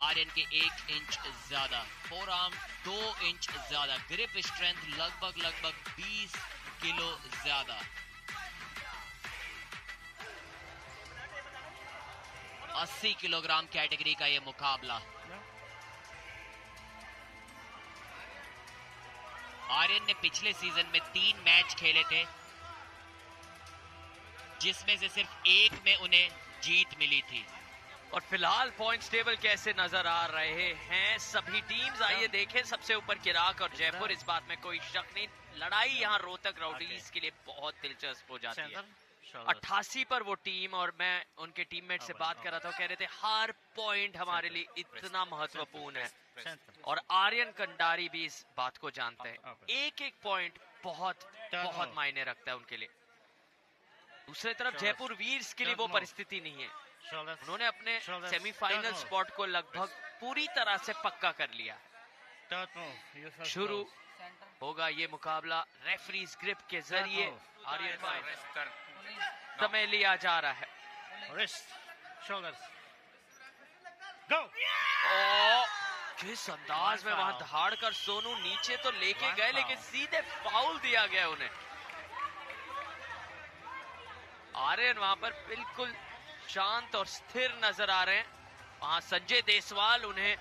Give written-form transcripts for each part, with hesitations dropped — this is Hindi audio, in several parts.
आर्यन के 1 इंच ज्यादा, फोर आर्म 2 इंच ज्यादा, ग्रिप स्ट्रेंथ लगभग 20 किलो ज्यादा। 80 किलोग्राम कैटेगरी का ये मुकाबला। आर्यन ने पिछले सीजन में 3 मैच खेले थे, जिसमें से सिर्फ एक में उन्हें जीत मिली थी। और फिलहाल पॉइंट्स टेबल कैसे नजर आ रहे हैं सभी टीम्स, आइए देखें। सबसे ऊपर किराक और जयपुर, इस बात में कोई शक नहीं। लड़ाई यहाँ रोहतक राउडीज के लिए बहुत दिलचस्प हो जाती है। 88 पर वो टीम, और मैं उनके टीममेट से बात कर रहा था, कह रहे थे हर पॉइंट हमारे लिए इतना महत्वपूर्ण है, और आर्यन कंडारी भी इस बात को जानते हैं। एक एक पॉइंट बहुत बहुत मायने रखता है उनके लिए। दूसरी तरफ जयपुर वीर्स के लिए वो परिस्थिति नहीं है। उन्होंने अपने सेमीफाइनल स्पॉट को लगभग पूरी तरह से पक्का कर लिया। शुरू होगा ये मुकाबला रेफरीज ग्रिप के जरिए। आर्यन समय लिया जा रहा है। किस अंदाज में वहां दहाड़ कर सोनू नीचे तो लेके गए, लेकिन सीधे फाउल दिया गया उन्हें। आर्यन वहां पर बिल्कुल शांत और स्थिर नजर आ रहे हैं। वहां संजय देसवाल उन्हें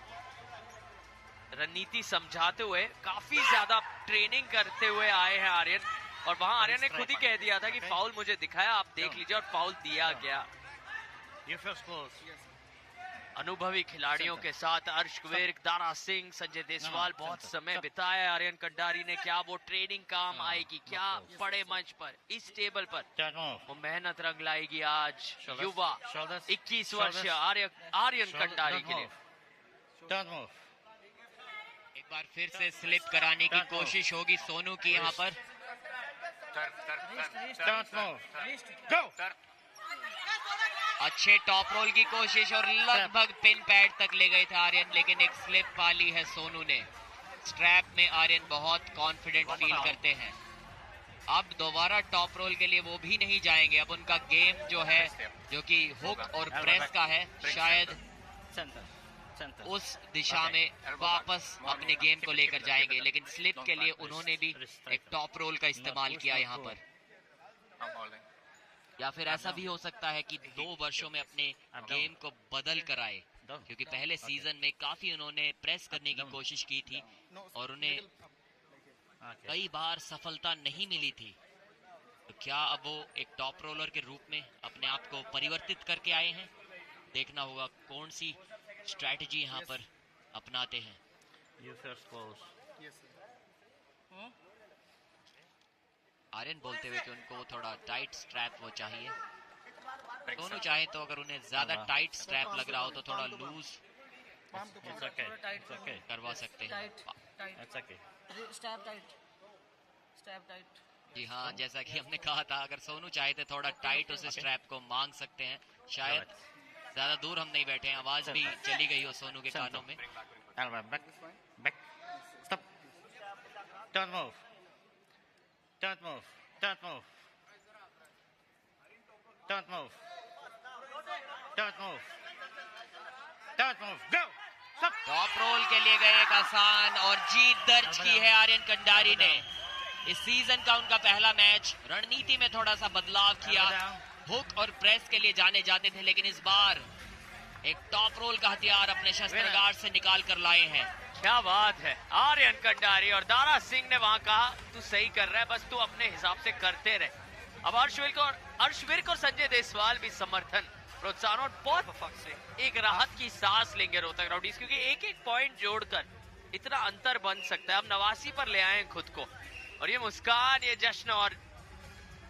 रणनीति समझाते हुए, काफी ज्यादा ट्रेनिंग करते हुए आए हैं आर्यन, और वहां आर्यन ने खुद ही कह दिया था कि फाउल मुझे दिखाया, आप देख लीजिए, और फाउल दिया गया। अनुभवी खिलाड़ियों के साथ अर्श विर्क, दारा सिंह, संजय देसवाल बहुत समय बिताया आर्यन कंडारी ने। क्या वो ट्रेनिंग काम आएगी? क्या बड़े मंच पर, इस टेबल पर वो मेहनत रंग लाएगी आज युवा 21 वर्षीय आर्यन कंडारी के लिए? एक बार फिर से स्लिप कराने की कोशिश होगी सोनू की यहाँ पर। अच्छे टॉप रोल की कोशिश, और लगभग पिन पैड तक ले गए थे आर्यन, लेकिन एक स्लिप पाली है सोनू ने। स्ट्रैप में आर्यन बहुत कॉन्फिडेंट फील करते हैं। अब दोबारा टॉप रोल के लिए वो भी नहीं जाएंगे। अब उनका गेम जो है, जो कि हुक और प्रेस का है, शायद उस दिशा में वापस अपने गेम को लेकर जाएंगे। लेकिन स्लिप के लिए उन्होंने भी एक टॉप रोल का इस्तेमाल किया यहाँ पर। या फिर ऐसा भी हो सकता है कि 2 वर्षों में अपने गेम को बदल कर आए, क्योंकि पहले सीजन में काफी उन्होंने प्रेस करने की कोशिश की थी और उन्हें कई बार सफलता नहीं मिली थी। तो क्या अब वो एक टॉप रोलर के रूप में अपने आप को परिवर्तित करके आए हैं? देखना होगा कौन सी स्ट्रैटेजी यहाँ पर अपनाते हैं। आर्यन बोलते हुए कि उनको थोड़ा टाइट स्ट्रैप वो चाहिए। दोनों चाहे तो अगर उन्हें ज्यादा टाइट स्ट्रैप लग रहा हो तो थोड़ा लूज करवा सकते हैं। जी हाँ, जैसा कि हमने कहा था, अगर सोनू चाहे तो थोड़ा टाइट उस स्ट्रैप को मांग सकते हैं। शायद ज्यादा दूर हम नहीं बैठे हैं, आवाज भी चली गई हो सोनू के कानों में। Don't move. Don't move. Don't move. Don't move. Don't move. Go. Stop. Top role के लिए गए एक आसान और जीत दर्ज की है आर्यन कंडारी ने। इस सीजन का उनका पहला मैच। रणनीति में थोड़ा सा बदलाव किया। हुक और प्रेस के लिए जाने जाते थे, लेकिन इस बार एक टॉप रोल का हथियार अपने शस्त्रागार से निकाल कर लाए हैं। क्या बात है। आर्यन कंडारी और दारा सिंह ने वहां कहा, तू सही कर रहा है, बस तू अपने हिसाब से करते रहे। अब अर्श विर्क और संजय देसवाल भी समर्थन, प्रोत्साहन और बहुत एक राहत की सांस लेंगे रोहतक राउडीज, क्योंकि एक एक पॉइंट जोड़कर इतना अंतर बन सकता है। अब 89 पर ले आए हैं खुद को, और ये मुस्कान, ये जश्न, और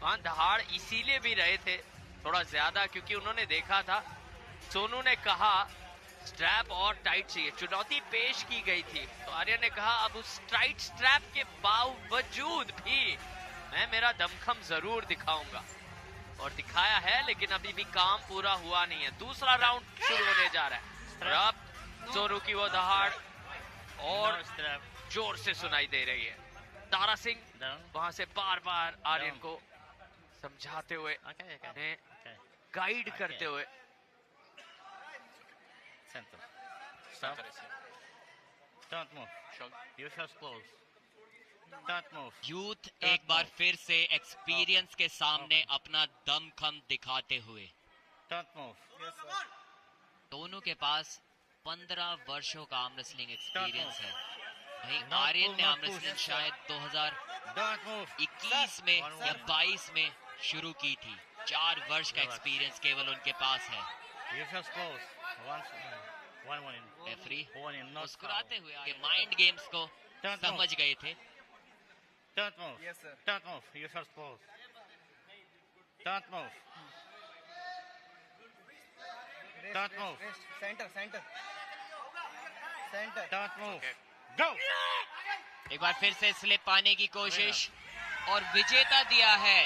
वहां दहाड़ इसीलिए भी रहे थे थोड़ा ज्यादा, क्योंकि उन्होंने देखा था, सोनू ने कहा स्ट्रैप और टाइट चाहिए, चुनौती पेश की गई थी। तो आर्यन ने कहा अब उस टाइट स्ट्रैप के बावजूद भी मैं मेरा दमखम जरूर दिखाऊंगा, और दिखाया है, लेकिन अभी भी काम पूरा हुआ नहीं है। दूसरा राउंड शुरू होने जा रहा है, और अब सोनू की वो दहाड़ और जोर से सुनाई दे रही है। दारा सिंह वहां से बार बार आर्यन को समझाते हुए, गाइड करते हुए। Stop. Don't move. Use your close. Don't move. Youth एक बार फिर से एक्सपीरियंस के सामने अपना दमखम दिखाते हुए। Don't move. दोनों के पास 15 वर्षों का आर्म रेसलिंग एक्सपीरियंस है। वहीं Not आर्यन pull, ने not आर्म push. रेसलिंग शायद Don't move. 2021 में या 22 में शुरू की थी। 4 वर्ष का Relax. एक्सपीरियंस केवल उनके पास है। Use your close. One in. Referee One in. Not मुस्कुराते foul. हुए आगे माइंड गेम्स को Don't समझ move. गए थे। Don't move. Yes, sir. Don't move. Use your close. Don't move. Don't move. Center. Don't move. Go. एक बार फिर से स्लिप पाने की कोशिश और विजेता दिया है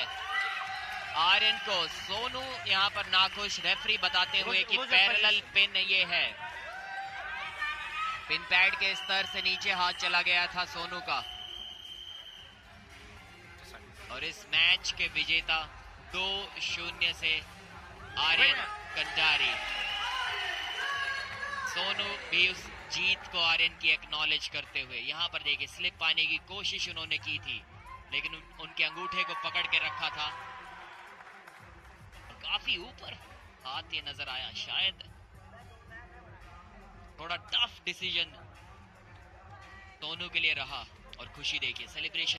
आर्यन को। सोनू यहाँ पर नाखुश, रेफरी बताते हुए कि पैरेलल पिन ये है। पिन पैड के स्तर से नीचे हाथ चला गया था सोनू का। और इस मैच के विजेता 2-0 से आर्यन कंडारी। सोनू भी उस जीत को आर्यन की एक्नॉलेज करते हुए, यहाँ पर देखिए स्लिप पाने की कोशिश उन्होंने की थी लेकिन उनके अंगूठे को पकड़ के रखा था। काफी ऊपर हाथ ये नजर आया, शायद थोड़ा टफ डिसीजन दोनों के लिए रहा। और खुशी देखिए, सेलिब्रेशन